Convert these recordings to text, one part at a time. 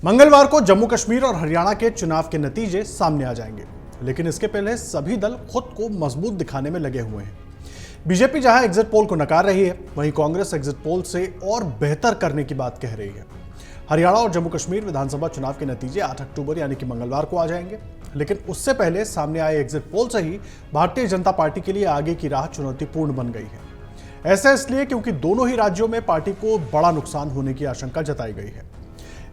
मंगलवार को जम्मू कश्मीर और हरियाणा के चुनाव के नतीजे सामने आ जाएंगे, लेकिन इसके पहले सभी दल खुद को मजबूत दिखाने में लगे हुए हैं। बीजेपी जहां एग्जिट पोल को नकार रही है, वहीं कांग्रेस एग्जिट पोल से और बेहतर करने की बात कह रही है। हरियाणा और जम्मू कश्मीर विधानसभा चुनाव के नतीजे 8 अक्टूबर यानी कि मंगलवार को आ जाएंगे, लेकिन उससे पहले सामने आए एग्जिट पोल से ही भारतीय जनता पार्टी के लिए आगे की राह चुनौतीपूर्ण बन गई है। ऐसा इसलिए क्योंकि दोनों ही राज्यों में पार्टी को बड़ा नुकसान होने की आशंका जताई गई है।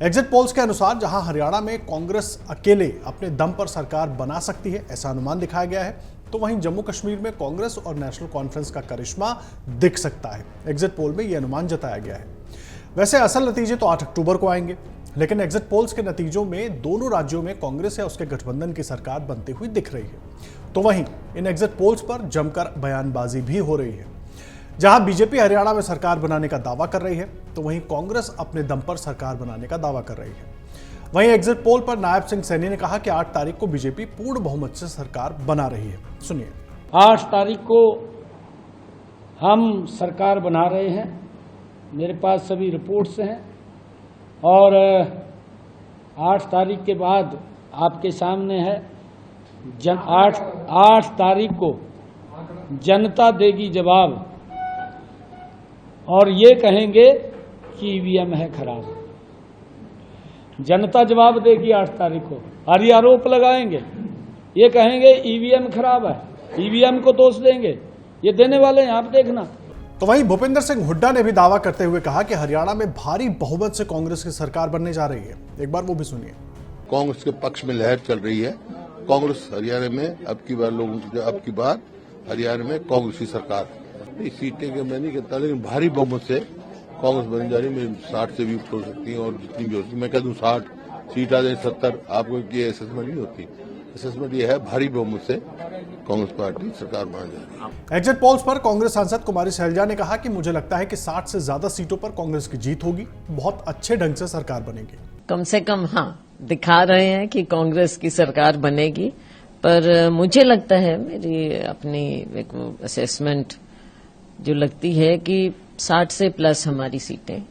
एग्जिट पोल्स के अनुसार जहां हरियाणा में कांग्रेस अकेले अपने दम पर सरकार बना सकती है, ऐसा अनुमान दिखाया गया है, तो वहीं जम्मू कश्मीर में कांग्रेस और नेशनल कॉन्फ्रेंस का करिश्मा दिख सकता है। एग्जिट पोल में यह अनुमान जताया गया है। वैसे असल नतीजे तो 8 अक्टूबर को आएंगे, लेकिन एग्जिट पोल्स के नतीजों में दोनों राज्यों में कांग्रेस या उसके गठबंधन की सरकार बनती हुई दिख रही है। तो वहीं इन एग्जिट पोल्स पर जमकर बयानबाजी भी हो रही है। जहां बीजेपी हरियाणा में सरकार बनाने का दावा कर रही है, तो वहीं कांग्रेस अपने दम पर सरकार बनाने का दावा कर रही है। वहीं एग्जिट पोल पर नायब सिंह सैनी ने कहा कि 8 तारीख को बीजेपी पूर्ण बहुमत से सरकार बना रही है। सुनिए। 8 तारीख को हम सरकार बना रहे हैं, मेरे पास सभी रिपोर्ट्स हैं और 8 तारीख के बाद आपके सामने है 8 तारीख को जनता देगी जवाब और ये कहेंगे कि ईवीएम है खराब। जनता जवाब देगी 8 तारीख को और ये आरोप लगाएंगे, ये कहेंगे ईवीएम खराब है, ईवीएम को दोष देंगे, ये देने वाले हैं, आप देखना। तो वहीं भूपेंद्र सिंह हुड्डा ने भी दावा करते हुए कहा कि हरियाणा में भारी बहुमत से कांग्रेस की सरकार बनने जा रही है। एक बार वो भी सुनिए। कांग्रेस के पक्ष में लहर चल रही है। कांग्रेस हरियाणा में अब की बार हरियाणा में कांग्रेस की सरकार। इस सीटें के मैं नहीं कहता, लेकिन भारी बहुमत से कांग्रेस बनने जा रही है। 60 से भी ऊपर हो सकती है और जितनी भी हो सकती है, मैं कह दूं 60 सीट आ जाए 70, आपको ये असेसमेंट नहीं होती। असेसमेंट ये है भारी बहुमत से कांग्रेस पार्टी सरकार बनाने जा रही है। एग्जिट पोल्स पर कांग्रेस सांसद कुमारी सैलजा ने कहा कि मुझे लगता है कि 60 से ज्यादा सीटों पर कांग्रेस की जीत होगी, बहुत अच्छे ढंग से सरकार बनेगी। कम से कम हाँ दिखा रहे हैं कि कांग्रेस की सरकार बनेगी, पर मुझे लगता है, मेरी अपनी एक असेसमेंट जो लगती है कि 60 से प्लस हमारी सीटें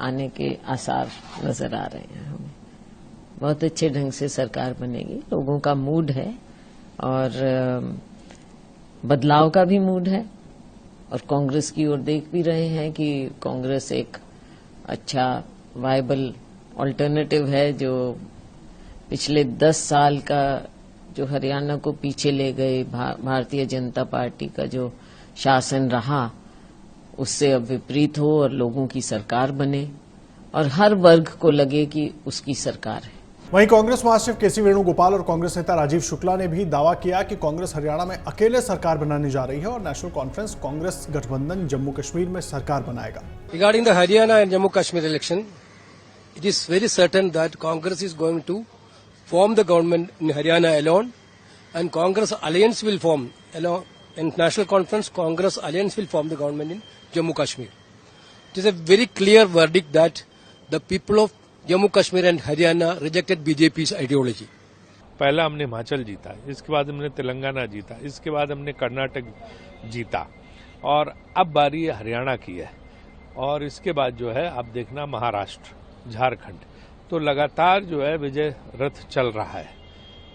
आने के आसार नजर आ रहे हैं। हमें बहुत अच्छे ढंग से सरकार बनेगी, लोगों का मूड है और बदलाव का भी मूड है और कांग्रेस की ओर देख भी रहे हैं कि कांग्रेस एक अच्छा वायबल ऑल्टरनेटिव है, जो पिछले 10 साल का जो हरियाणा को पीछे ले गए भारतीय जनता पार्टी का जो शासन रहा, उससे अब विपरीत हो और लोगों की सरकार बने और हर वर्ग को लगे कि उसकी सरकार है। वहीं कांग्रेस महासचिव केसी वेणुगोपाल और कांग्रेस नेता राजीव शुक्ला ने भी दावा किया कि कांग्रेस हरियाणा में अकेले सरकार बनाने जा रही है और नेशनल कॉन्फ्रेंस कांग्रेस गठबंधन जम्मू कश्मीर में सरकार बनाएगा। Regarding the Haryana and Jammu Kashmir election, it is very certain that Congress is going to form the government in Haryana alone, and Congress alliance will form along. In National Conference, Congress alliance will form the government in Jammu Kashmir. It is a very clear verdict that the people of Jammu Kashmir and Haryana rejected BJP's ideology. पहला हमने हिमाचल जीता, इसके बाद हमने तेलंगाना जीता, इसके बाद हमने कर्नाटक जीता और अब बारी हरियाणा की है और इसके बाद जो है आप देखना महाराष्ट्र, झारखंड, तो लगातार जो है विजय रथ चल रहा है।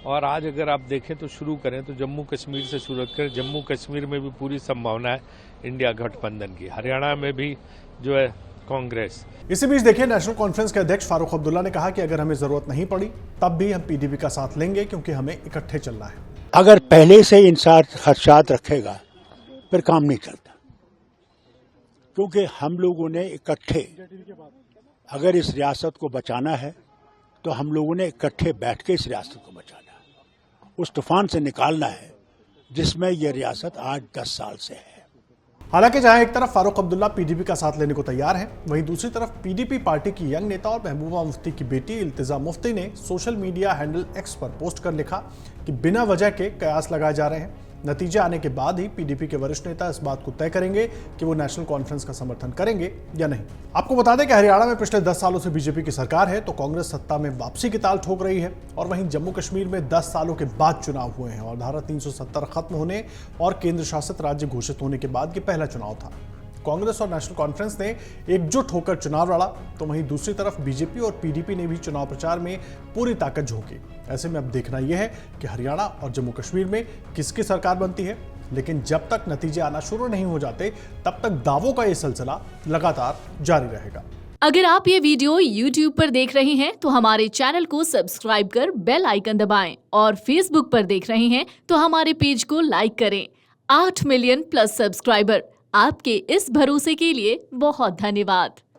और आज अगर आप देखें तो शुरू करें तो जम्मू कश्मीर से शुरू करें। जम्मू कश्मीर में भी पूरी संभावना है इंडिया गठबंधन की, हरियाणा में भी जो है कांग्रेस। इसी बीच देखिए, नेशनल कॉन्फ्रेंस के अध्यक्ष फारूक अब्दुल्ला ने कहा कि अगर हमें जरूरत नहीं पड़ी तब भी हम पीडीपी का साथ लेंगे, क्योंकि हमें इकट्ठे चलना है। अगर पहले से इंसान खदशात रखेगा फिर काम नहीं चलता, क्योंकि हम लोगों ने इकट्ठे, अगर इस रियासत को बचाना है तो हम लोगों ने इकट्ठे बैठ के इस रियासत को बचाना है, उस तूफान से निकालना है जिसमें यह रियासत आज 10 साल से है। हालांकि जहां एक तरफ फारूक अब्दुल्ला पीडीपी का साथ लेने को तैयार हैं, वहीं दूसरी तरफ पीडीपी पार्टी की यंग नेता और महबूबा मुफ्ती की बेटी इल्तिजा मुफ्ती ने सोशल मीडिया हैंडल एक्स पर पोस्ट कर लिखा कि बिना वजह के कयास लगाए जा रहे हैं। नतीजे आने के बाद ही पीडीपी के वरिष्ठ नेता इस बात को तय करेंगे कि वो नेशनल कॉन्फ्रेंस का समर्थन करेंगे या नहीं। आपको बता दें कि हरियाणा में पिछले 10 सालों से बीजेपी की सरकार है, तो कांग्रेस सत्ता में वापसी की ताल ठोक रही है। और वहीं जम्मू कश्मीर में 10 सालों के बाद चुनाव हुए हैं और धारा 370 खत्म होने और केंद्र शासित राज्य घोषित होने के बाद ये पहला चुनाव था। कांग्रेस और नेशनल कॉन्फ्रेंस ने एकजुट होकर चुनाव लड़ा, तो वहीं दूसरी तरफ बीजेपी और पीडीपी ने भी चुनाव प्रचार में पूरी ताकत झोंकी। ऐसे में अब देखना यह है कि हरियाणा और जम्मू कश्मीर में किसकी सरकार बनती है, लेकिन जब तक नतीजे आना शुरू नहीं हो जाते तब तक दावों का यह सिलसिला लगातार जारी रहेगा। अगर आप ये वीडियो YouTube पर देख रहे हैं तो हमारे चैनल को सब्सक्राइब कर बेल आइकन दबाएं और Facebook पर देख रहे हैं तो हमारे पेज को लाइक करें। 8 मिलियन प्लस सब्सक्राइबर, आपके इस भरोसे के लिए बहुत धन्यवाद।